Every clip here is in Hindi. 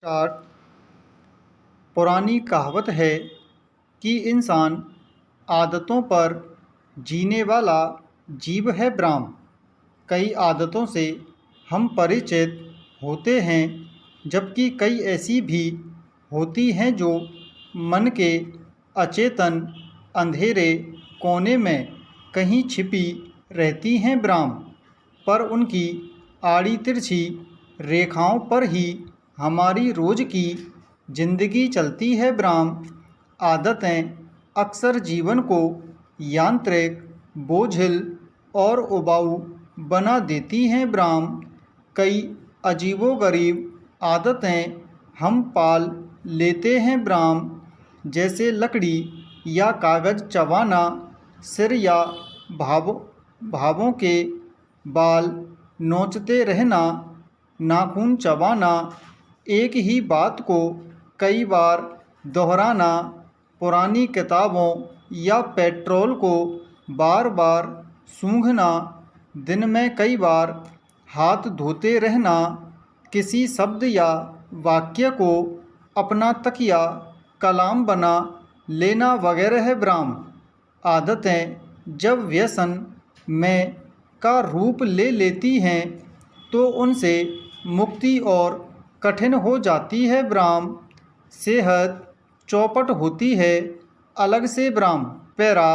स्टार्ट। पुरानी कहावत है कि इंसान आदतों पर जीने वाला जीव है ब्राह्म। कई आदतों से हम परिचित होते हैं, जबकि कई ऐसी भी होती हैं जो मन के अचेतन अंधेरे कोने में कहीं छिपी रहती हैं ब्राह्म। पर उनकी आड़ी तिरछी रेखाओं पर ही हमारी रोज की जिंदगी चलती है ब्राह्म। आदतें अक्सर जीवन को यांत्रिक, बोझिल और उबाऊ बना देती हैं ब्राह्म। कई अजीबोगरीब आदतें हम पाल लेते हैं ब्राह्म, जैसे लकड़ी या कागज़ चबाना, सिर या भावों के बाल नोचते रहना, नाखून चबाना, एक ही बात को कई बार दोहराना, पुरानी किताबों या पेट्रोल को बार बार सूंघना, दिन में कई बार हाथ धोते रहना, किसी शब्द या वाक्य को अपना तकिया कलाम बना लेना वगैरह है ब्राह्म। आदतें जब व्यसन में का रूप ले लेती हैं तो उनसे मुक्ति और कठिन हो जाती है ब्राह्म। सेहत चौपट होती है अलग से ब्राह्म। पैरा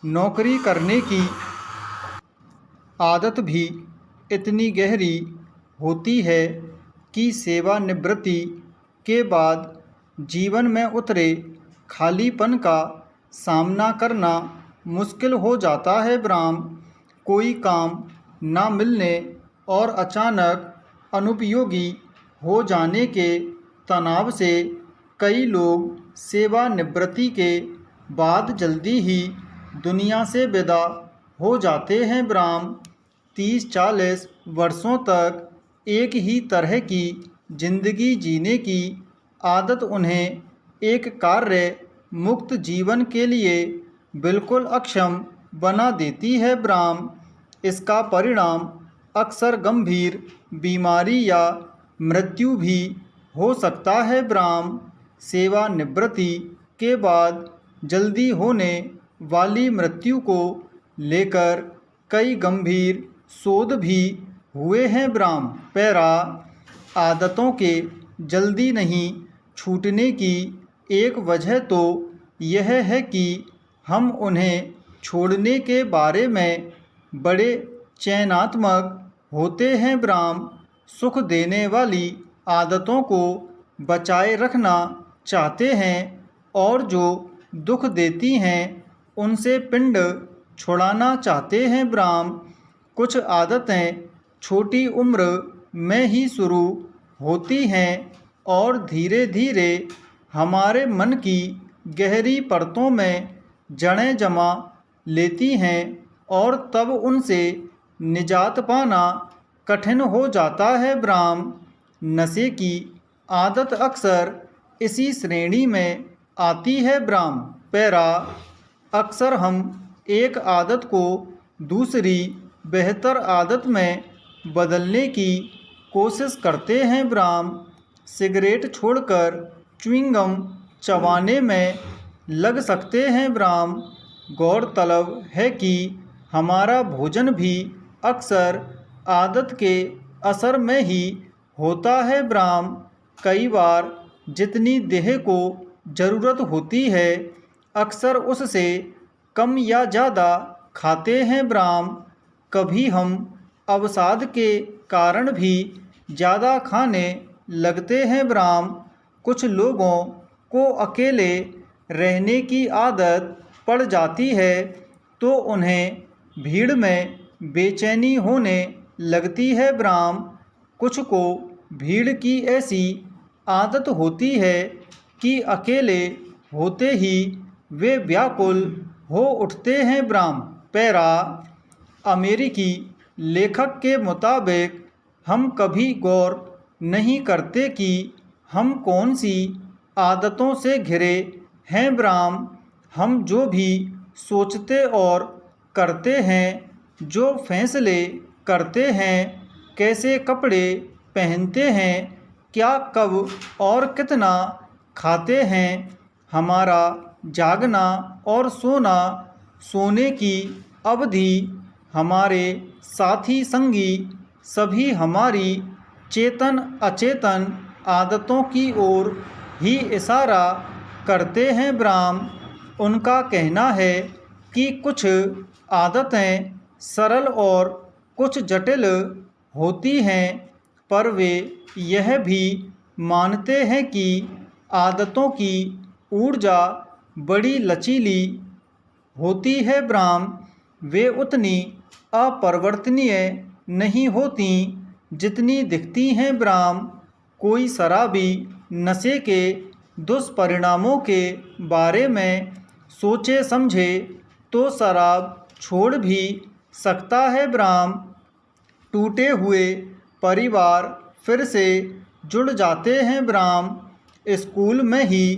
नौकरी करने की आदत भी इतनी गहरी होती है कि सेवानिवृत्ति के बाद जीवन में उतरे खालीपन का सामना करना मुश्किल हो जाता है ब्राह्म। कोई काम ना मिलने और अचानक अनुपयोगी हो जाने के तनाव से कई लोग सेवानिवृत्ति के बाद जल्दी ही दुनिया से विदा हो जाते हैं ब्राह्म। 30-40 वर्षों तक एक ही तरह की जिंदगी जीने की आदत उन्हें एक कार्य मुक्त जीवन के लिए बिल्कुल अक्षम बना देती है ब्राह्म। इसका परिणाम अक्सर गंभीर बीमारी या मृत्यु भी हो सकता है ब्राह्म। सेवानिवृत्ति के बाद जल्दी होने वाली मृत्यु को लेकर कई गंभीर शोध भी हुए हैं ब्राह्म। पैरा आदतों के जल्दी नहीं छूटने की एक वजह तो यह है कि हम उन्हें छोड़ने के बारे में बड़े चयनात्मक होते हैं ब्राह्म। सुख देने वाली आदतों को बचाए रखना चाहते हैं और जो दुख देती हैं उनसे पिंड छुड़ाना चाहते हैं ब्राह्म। कुछ आदतें छोटी उम्र में ही शुरू होती हैं और धीरे धीरे हमारे मन की गहरी परतों में जड़ें जमा लेती हैं और तब उनसे निजात पाना कठिन हो जाता है ब्राह्म। नशे की आदत अक्सर इसी श्रेणी में आती है ब्राह्म। पैरा अक्सर हम एक आदत को दूसरी बेहतर आदत में बदलने की कोशिश करते हैं ब्राह्म। सिगरेट छोड़कर च्युइंगम चबाने में लग सकते हैं ब्राह्म। गौरतलब है कि हमारा भोजन भी अक्सर आदत के असर में ही होता है ब्राह्म। कई बार जितनी देह को ज़रूरत होती है अक्सर उससे कम या ज़्यादा खाते हैं ब्राह्म। कभी हम अवसाद के कारण भी ज़्यादा खाने लगते हैं ब्राह्म। कुछ लोगों को अकेले रहने की आदत पड़ जाती है तो उन्हें भीड़ में बेचैनी होने लगती है ब्राह्म। कुछ को भीड़ की ऐसी आदत होती है कि अकेले होते ही वे व्याकुल हो उठते हैं ब्राह्म। पैरा अमेरिकी लेखक के मुताबिक हम कभी गौर नहीं करते कि हम कौन सी आदतों से घिरे हैं ब्राह्म। हम जो भी सोचते और करते हैं, जो फैसले करते हैं, कैसे कपड़े पहनते हैं, क्या कब और कितना खाते हैं। हमारा जागना और सोना, सोने की अवधि, हमारे साथी संगी सभी हमारी चेतन अचेतन आदतों की ओर ही इशारा करते हैं ब्राह्म। उनका कहना है कि कुछ आदतें सरल और कुछ जटिल होती हैं, पर वे यह भी मानते हैं कि आदतों की ऊर्जा बड़ी लचीली होती है ब्राह्म। वे उतनी अपरिवर्तनीय नहीं होती जितनी दिखती हैं ब्राह्म। कोई शराबी नशे के दुष्परिणामों के बारे में सोचे समझे तो शराब छोड़ भी सकता है ब्राह्म। टूटे हुए परिवार फिर से जुड़ जाते हैं ब्राह्म। स्कूल में ही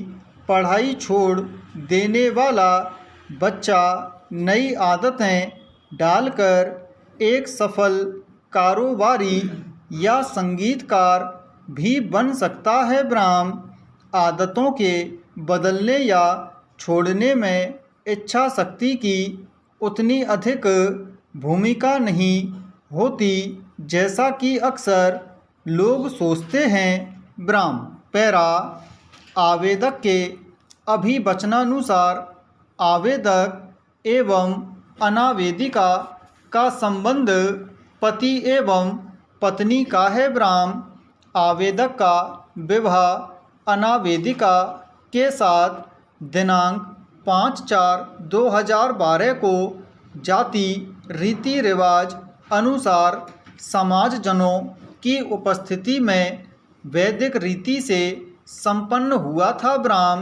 पढ़ाई छोड़ देने वाला बच्चा नई आदतें डालकर एक सफल कारोबारी या संगीतकार भी बन सकता है ब्राह्म। आदतों के बदलने या छोड़ने में इच्छा शक्ति की उतनी अधिक भूमिका नहीं होती जैसा कि अक्सर लोग सोचते हैं ब्राह्म। पैरा आवेदक के अभिवचनानुसार आवेदक एवं अनावेदिका का संबंध पति एवं पत्नी का है ब्राह्म। आवेदक का विवाह अनावेदिका के साथ दिनांक 5/4/2012 को जाति रीति रिवाज अनुसार समाजजनों की उपस्थिति में वैदिक रीति से संपन्न हुआ था ब्राह्म।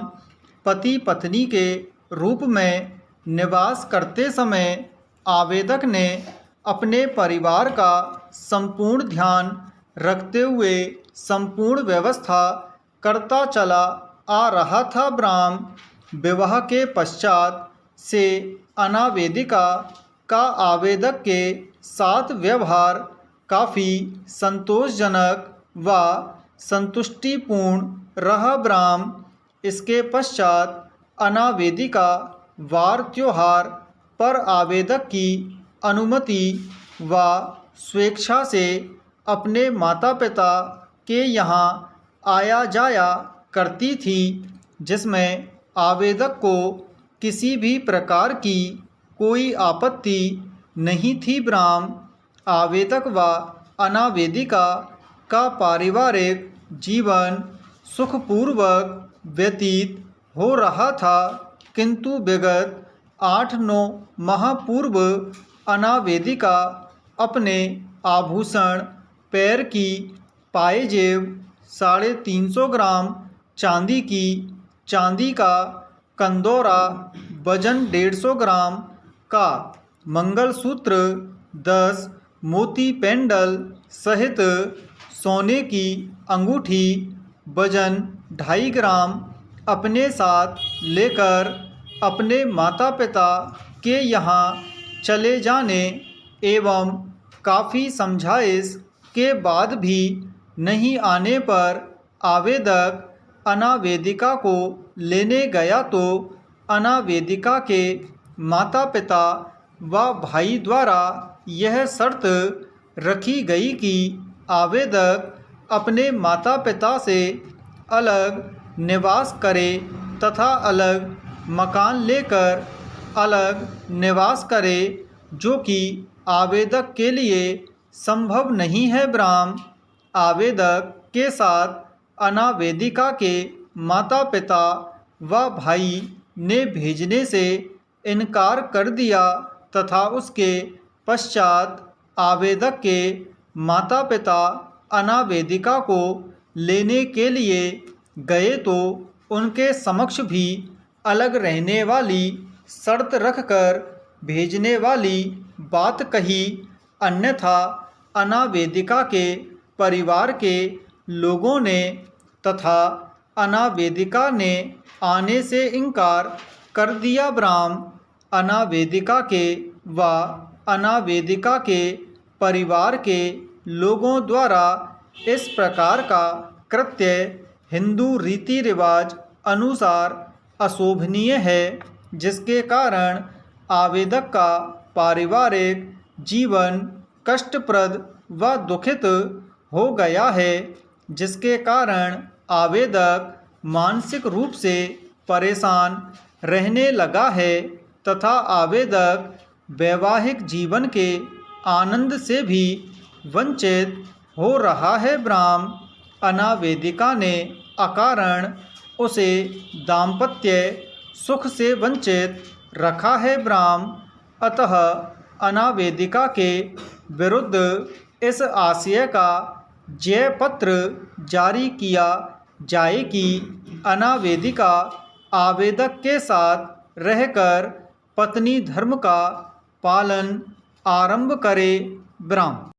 पति पत्नी के रूप में निवास करते समय आवेदक ने अपने परिवार का संपूर्ण ध्यान रखते हुए संपूर्ण व्यवस्था करता चला आ रहा था ब्राह्म। विवाह के पश्चात से अनावेदिका का आवेदक के साथ व्यवहार काफ़ी संतोषजनक व संतुष्टिपूर्ण रहा ब्राह्म। इसके पश्चात अनावेदिका वार त्योहार पर आवेदक की अनुमति व स्वेच्छा से अपने माता पिता के यहाँ आया जाया करती थी, जिसमें आवेदक को किसी भी प्रकार की कोई आपत्ति नहीं थी ब्राह्म। आवेदक व अनावेदिका का पारिवारिक जीवन सुखपूर्वक व्यतीत हो रहा था, किंतु विगत 8-9 माह पूर्व अनावेदिका अपने आभूषण, पैर की पायजेब, 350 ग्राम चांदी का कंदौरा, वजन 150 ग्राम का मंगलसूत्र, 10 मोती पेंडल सहित सोने की अंगूठी, वजन 2.5 ग्राम अपने साथ लेकर अपने माता पिता के यहाँ चले जाने एवं काफ़ी समझाइश के बाद भी नहीं आने पर आवेदक अनावेदिका को लेने गया तो अनावेदिका के माता पिता व भाई द्वारा यह शर्त रखी गई कि आवेदक अपने माता पिता से अलग निवास करे तथा अलग मकान लेकर अलग निवास करे, जो कि आवेदक के लिए संभव नहीं है ब्राह्म। आवेदक के साथ अनावेदिका के माता पिता व भाई ने भेजने से इनकार कर दिया तथा उसके पश्चात आवेदक के माता पिता अनावेदिका को लेने के लिए गए तो उनके समक्ष भी अलग रहने वाली शर्त रखकर भेजने वाली बात कही, अन्यथा अनावेदिका के परिवार के लोगों ने तथा अनावेदिका ने आने से इनकार कर दिया ब्राह्म। अनावेदिका के व अनावेदिका के परिवार के लोगों द्वारा इस प्रकार का कृत्य हिंदू रीति रिवाज अनुसार अशोभनीय है, जिसके कारण आवेदक का पारिवारिक जीवन कष्टप्रद व दुखित हो गया है, जिसके कारण आवेदक मानसिक रूप से परेशान रहने लगा है तथा आवेदक वैवाहिक जीवन के आनंद से भी वंचित हो रहा है। ब्राह्म अनावेदिका ने अकारण उसे दाम्पत्य सुख से वंचित रखा है। ब्राह्म अतः अनावेदिका के विरुद्ध इस आशय का जयपत्र जारी किया जाए कि अनावेदिका आवेदक के साथ रहकर पत्नी धर्म का पालन आरंभ करे। ब्राह्म